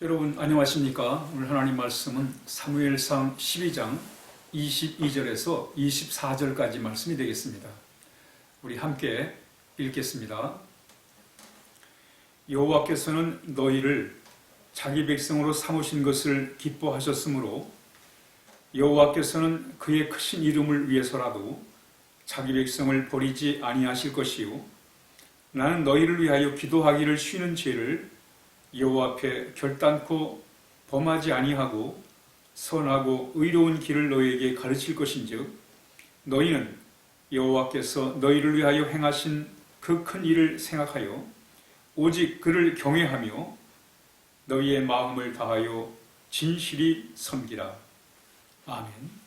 여러분 안녕하십니까? 오늘 하나님 말씀은 사무엘상 12장 22절에서 24절까지 말씀이 되겠습니다. 우리 함께 읽겠습니다. 여호와께서는 너희를 자기 백성으로 삼으신 것을 기뻐하셨으므로 여호와께서는 그의 크신 이름을 위해서라도 자기 백성을 버리지 아니하실 것이요 나는 너희를 위하여 기도하기를 쉬는 죄를 여호와 앞에 결단코 범하지 아니하고 선하고 의로운 길을 너희에게 가르칠 것인즉 너희는 여호와께서 너희를 위하여 행하신 그 큰 일을 생각하여 오직 그를 경외하며 너희의 마음을 다하여 진실이 섬기라. 아멘.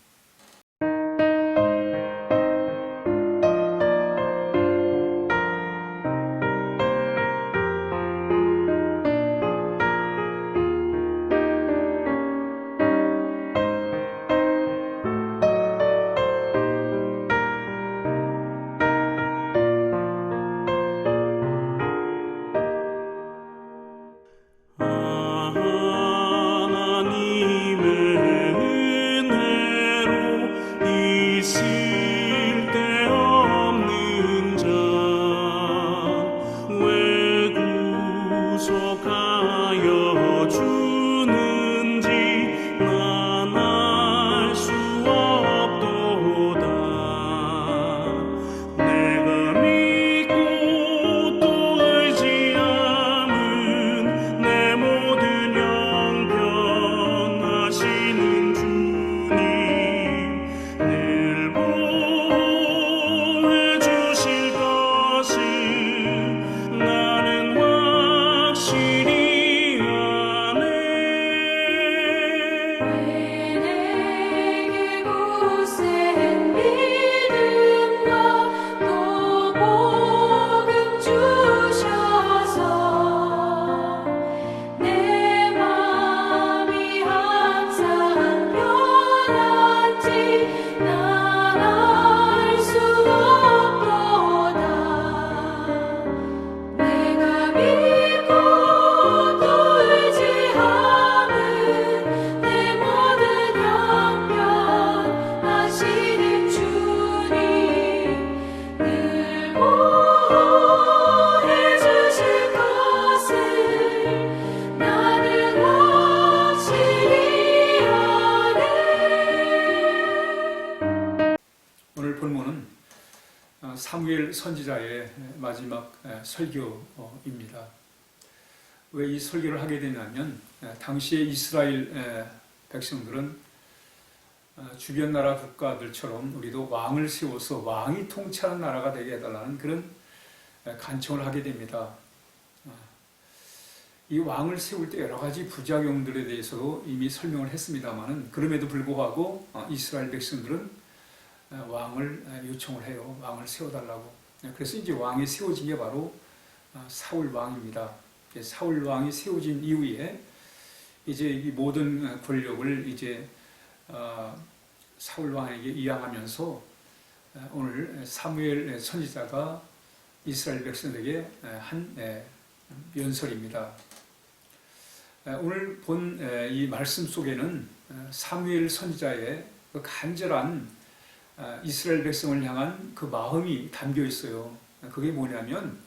오늘 본문은 사무엘 선지자의 마지막 설교입니다. 왜 이 설교를 하게 되냐면 당시에 이스라엘 백성들은 주변 나라 국가들처럼 우리도 왕을 세워서 왕이 통치하는 나라가 되게 해달라는 그런 간청을 하게 됩니다. 이 왕을 세울 때 여러 가지 부작용들에 대해서도 이미 설명을 했습니다만 그럼에도 불구하고 이스라엘 백성들은 왕을 요청을 해요. 왕을 세워달라고. 그래서 이제 왕이 세워진 게 바로 사울 왕입니다. 사울 왕이 세워진 이후에 이제 이 모든 권력을 이제 사울 왕에게 이양하면서 오늘 사무엘 선지자가 이스라엘 백성에게 한 연설입니다. 오늘 본 이 말씀 속에는 사무엘 선지자의 그 간절한 이스라엘 백성을 향한 그 마음이 담겨 있어요. 그게 뭐냐면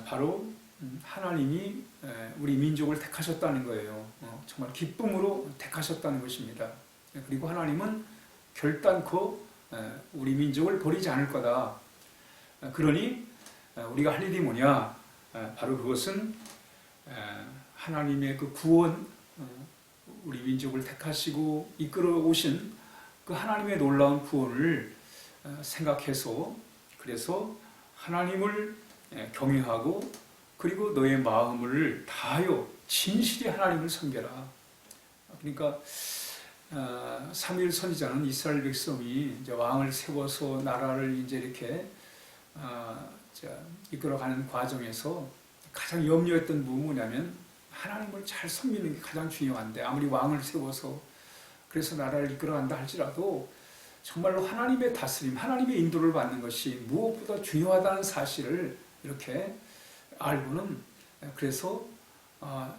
바로 하나님이 우리 민족을 택하셨다는 거예요. 정말 기쁨으로 택하셨다는 것입니다. 그리고 하나님은 결단코 우리 민족을 버리지 않을 거다. 그러니 우리가 할 일이 뭐냐? 바로 그것은 하나님의 그 구원, 우리 민족을 택하시고 이끌어 오신 그 하나님의 놀라운 구원을 생각해서 그래서 하나님을 경외하고 그리고 너의 마음을 다하여 진실히 하나님을 섬겨라. 그러니까 사무엘 선지자는 이스라엘 백성이 이제 왕을 세워서 나라를 이제 이렇게 이끌어가는 과정에서 가장 염려했던 부분이 뭐냐면 하나님을 잘 섬기는 게 가장 중요한데 아무리 왕을 세워서 그래서 나라를 이끌어간다 할지라도 정말로 하나님의 다스림, 하나님의 인도를 받는 것이 무엇보다 중요하다는 사실을 이렇게 알고는 그래서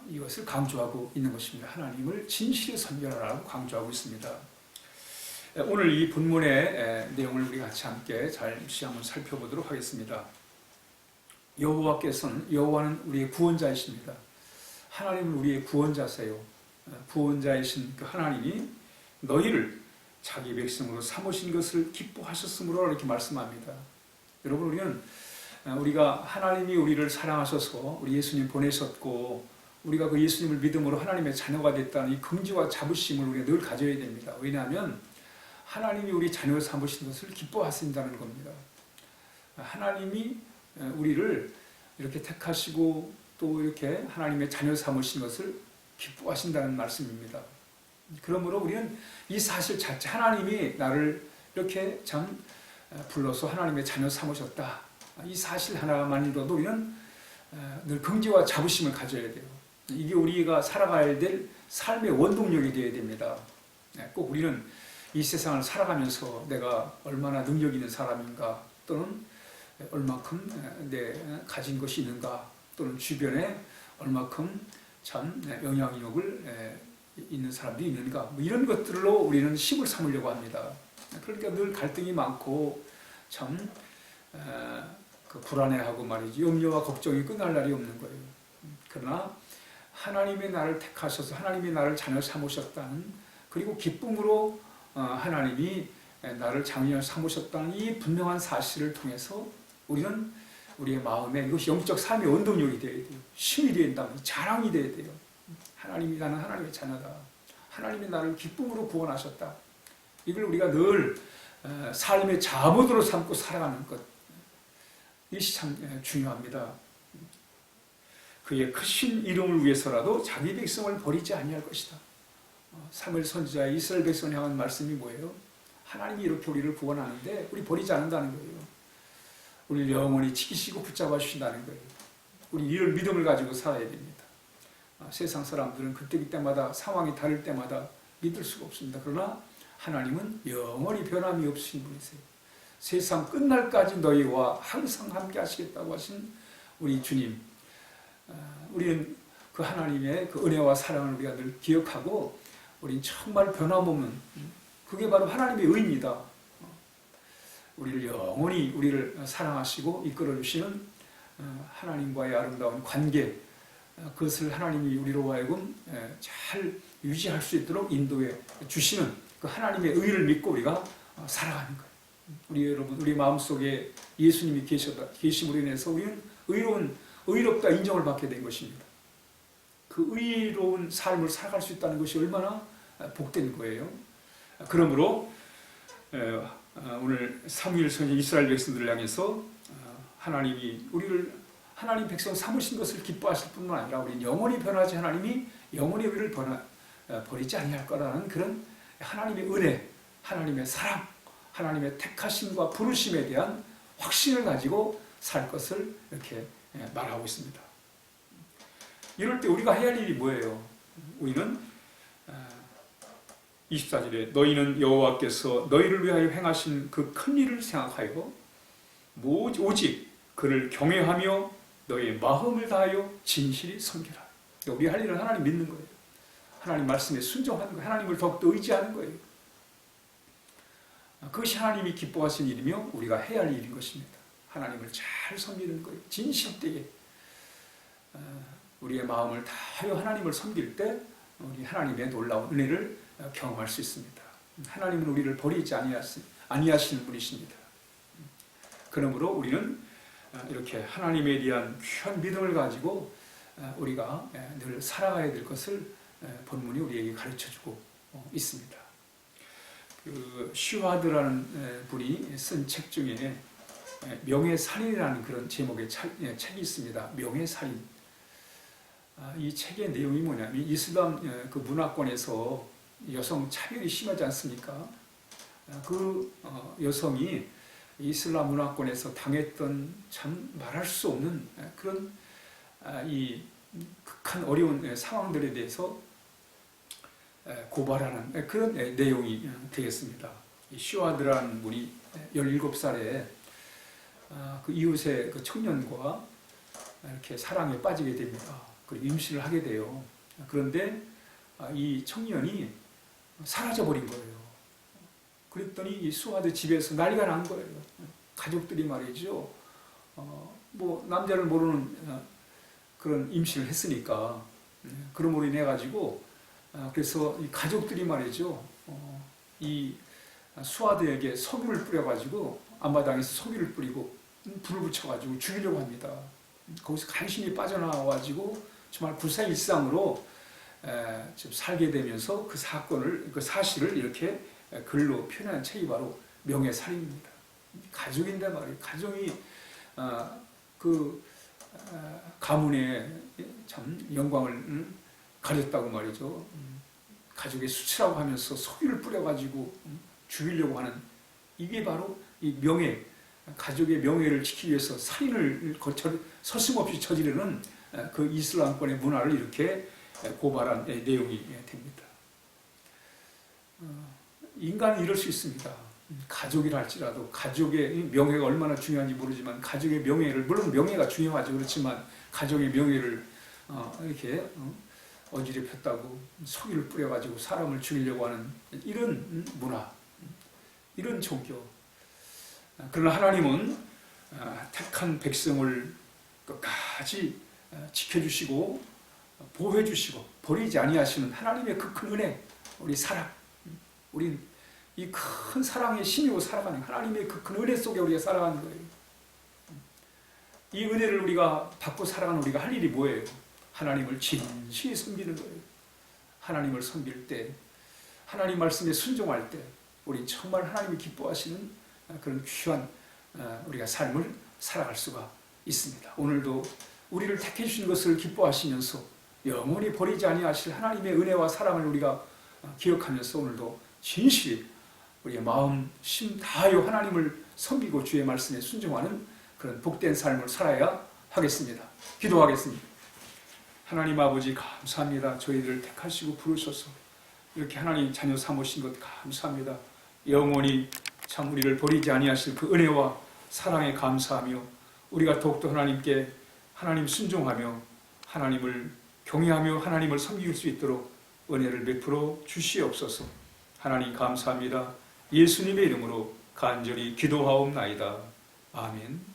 이것을 강조하고 있는 것입니다. 하나님을 진실히 섬겨라라고 강조하고 있습니다. 오늘 이 본문의 내용을 우리 같이 함께 잠시 한번 살펴보도록 하겠습니다. 여호와는 우리의 구원자이십니다. 하나님은 우리의 구원자세요. 구원자이신 그 하나님이 너희를 자기 백성으로 삼으신 것을 기뻐하셨으므로 이렇게 말씀합니다. 여러분, 우리가 하나님이 우리를 사랑하셔서 우리 예수님 보내셨고 우리가 그 예수님을 믿음으로 하나님의 자녀가 됐다는 이 긍지와 자부심을 우리가 늘 가져야 됩니다. 왜냐하면 하나님이 우리 자녀를 삼으신 것을 기뻐하신다는 겁니다. 하나님이 우리를 이렇게 택하시고 또 이렇게 하나님의 자녀 삼으신 것을 기뻐하신다는 말씀입니다. 그러므로 우리는 이 사실 자체, 하나님이 나를 이렇게 참 불러서 하나님의 자녀 삼으셨다, 이 사실 하나만으로도 우리는 늘 긍지와 자부심을 가져야 돼요. 이게 우리가 살아가야 될 삶의 원동력이 되어야 됩니다. 꼭 우리는 이 세상을 살아가면서 내가 얼마나 능력 있는 사람인가, 또는 얼마큼 내 가진 것이 있는가, 또는 주변에 얼마큼 참 영향력을 있는 사람들이 있는가, 뭐 이런 것들로 우리는 힘을 삼으려고 합니다. 그러니까 늘 갈등이 많고 참 그 불안해하고 말이지, 염려와 걱정이 끝날 날이 없는 거예요. 그러나 하나님이 나를 택하셔서 하나님이 나를 자녀 삼으셨다는, 그리고 기쁨으로 하나님이 나를 자녀 삼으셨다는 이 분명한 사실을 통해서 우리는 우리의 마음에 이것이 영적 삶의 원동력이 되어야 돼요. 힘이 되어야 된다면 자랑이 되어야 돼요. 하나님이, 나는 하나님의 자녀다. 하나님이 나를 기쁨으로 구원하셨다. 이걸 우리가 늘 삶의 자모드로 삼고 살아가는 것, 이것이 참 중요합니다. 그의 크신 이름을 위해서라도 자기 백성을 버리지 아니할 것이다. 사무엘 선지자의 이스라엘 백성을 향한 말씀이 뭐예요? 하나님이 이렇게 우리를 구원하는데 우리 버리지 않는다는 거예요. 우리를 영원히 지키시고 붙잡아 주신다는 거예요. 우리 이런 믿음을 가지고 살아야 됩니다. 세상 사람들은 그때마다 상황이 다를 때마다 믿을 수가 없습니다. 그러나 하나님은 영원히 변함이 없으신 분이세요. 세상 끝날까지 너희와 항상 함께 하시겠다고 하신 우리 주님, 우리는 그 하나님의 그 은혜와 사랑을 우리가 늘 기억하고, 우리는 정말 변함없는, 그게 바로 하나님의 의입니다. 우리를 영원히 우리를 사랑하시고 이끌어 주시는 하나님과의 아름다운 관계, 그것을 하나님이 우리로 하여금 잘 유지할 수 있도록 인도해 주시는 그 하나님의 의를 믿고 우리가 살아가는 거예요. 우리 여러분, 우리 마음속에 예수님이 계심으로 인해서 우리는 의롭다 인정을 받게 된 것입니다. 그 의로운 삶을 살아갈 수 있다는 것이 얼마나 복된 거예요. 그러므로 오늘 사무엘 선지 이스라엘 백성들을 향해서 하나님이 우리를 하나님 백성 삼으신 것을 기뻐하실 뿐만 아니라 우리는 영원히 변하지, 하나님이 영원히 우리를 버리지 아니할 거라는 그런 하나님의 은혜, 하나님의 사랑, 하나님의 택하심과 부르심에 대한 확신을 가지고 살 것을 이렇게 말하고 있습니다. 이럴 때 우리가 해야 할 일이 뭐예요? 우리는 24절에 너희는 여호와께서 너희를 위하여 행하신 그 큰 일을 생각하여 오직 그를 경외하며 너희의 마음을 다하여 진실히 섬기라. 우리 할 일은 하나님 믿는 거예요. 하나님 말씀에 순종하는 거예요. 하나님을 더욱더 의지하는 거예요. 그것이 하나님이 기뻐하신 일이며 우리가 해야 할 일인 것입니다. 하나님을 잘 섬기는 거예요. 진실되게 우리의 마음을 다하여 하나님을 섬길 때 우리 하나님의 놀라운 은혜를 경험할 수 있습니다. 하나님은 우리를 버리지 아니하시는 분이십니다. 그러므로 우리는 이렇게 하나님에 대한 귀한 믿음을 가지고 우리가 늘 살아가야 될 것을 본문이 우리에게 가르쳐주고 있습니다. 슈와드라는 분이 쓴 책 중에 명예살인이라는 그런 제목의 책이 있습니다. 명예살인. 이 책의 내용이 뭐냐면, 이슬람 그 문화권에서 여성 차별이 심하지 않습니까? 그 여성이 이슬람 문화권에서 당했던 참 말할 수 없는 그런 이 극한 어려운 상황들에 대해서 고발하는 그런 내용이 되겠습니다. 슈와드라는 분이 17살에 그 이웃의 그 청년과 이렇게 사랑에 빠지게 됩니다. 그리고 임신을 하게 돼요. 그런데 이 청년이 사라져버린 거예요. 그랬더니 이 수아드 집에서 난리가 난 거예요. 가족들이 말이죠. 뭐 남자를 모르는 그런 임신을 했으니까 그러므로 인해 가지고 그래서 이 가족들이 말이죠. 이 수아드에게 석유를 뿌려가지고 앞마당에서 석유를 뿌리고 불을 붙여가지고 죽이려고 합니다. 거기서 간신히 빠져나와가지고 정말 불사일상으로 좀 살게 되면서 그 사건을, 그 사실을 이렇게 글로 표현한 책이 바로 명예살인입니다. 가족인데 말이에요. 가정이 그 가문의 참 영광을 가졌다고 말이죠. 가족의 수치라고 하면서 석유를 뿌려가지고 죽이려고 하는 이게 바로 이 명예, 가족의 명예를 지키기 위해서 살인을 서슴없이 저지르는 그 이슬람권의 문화를 이렇게 고발한 내용이 됩니다. 인간은 이럴 수 있습니다. 가족이라 할지라도 가족의 명예가 얼마나 중요한지 모르지만 가족의 명예를, 물론 명예가 중요하죠. 그렇지만 가족의 명예를 이렇게 어지럽혔다고 석유를 뿌려가지고 사람을 죽이려고 하는 이런 문화, 이런 종교. 그러나 하나님은 택한 백성을 끝까지 지켜주시고 보호해주시고 버리지 아니하시는 하나님의 그 큰 은혜, 우리 사랑, 우리 이 큰 사랑에 힘입어 살아가는 하나님의 그 큰 은혜 속에 우리가 살아가는 거예요. 이 은혜를 우리가 받고 살아가는 우리가 할 일이 뭐예요? 하나님을 진실히 섬기는 거예요. 하나님을 섬길 때, 하나님 말씀에 순종할 때 우리 정말 하나님이 기뻐하시는 그런 귀한 우리가 삶을 살아갈 수가 있습니다. 오늘도 우리를 택해 주신 것을 기뻐하시면서 영원히 버리지 아니하실 하나님의 은혜와 사랑을 우리가 기억하면서 오늘도 진실히 우리의 마음, 심 다하여 하나님을 섬기고 주의 말씀에 순종하는 그런 복된 삶을 살아야 하겠습니다. 기도하겠습니다. 하나님 아버지 감사합니다. 저희들을 택하시고 부르셔서 이렇게 하나님 자녀 삼으신 것 감사합니다. 영원히 참 우리를 버리지 아니하실 그 은혜와 사랑에 감사하며 우리가 더욱더 하나님께 하나님 순종하며 하나님을 경외하며 하나님을 섬길 수 있도록 은혜를 베풀어 주시옵소서. 하나님 감사합니다. 예수님의 이름으로 간절히 기도하옵나이다. 아멘.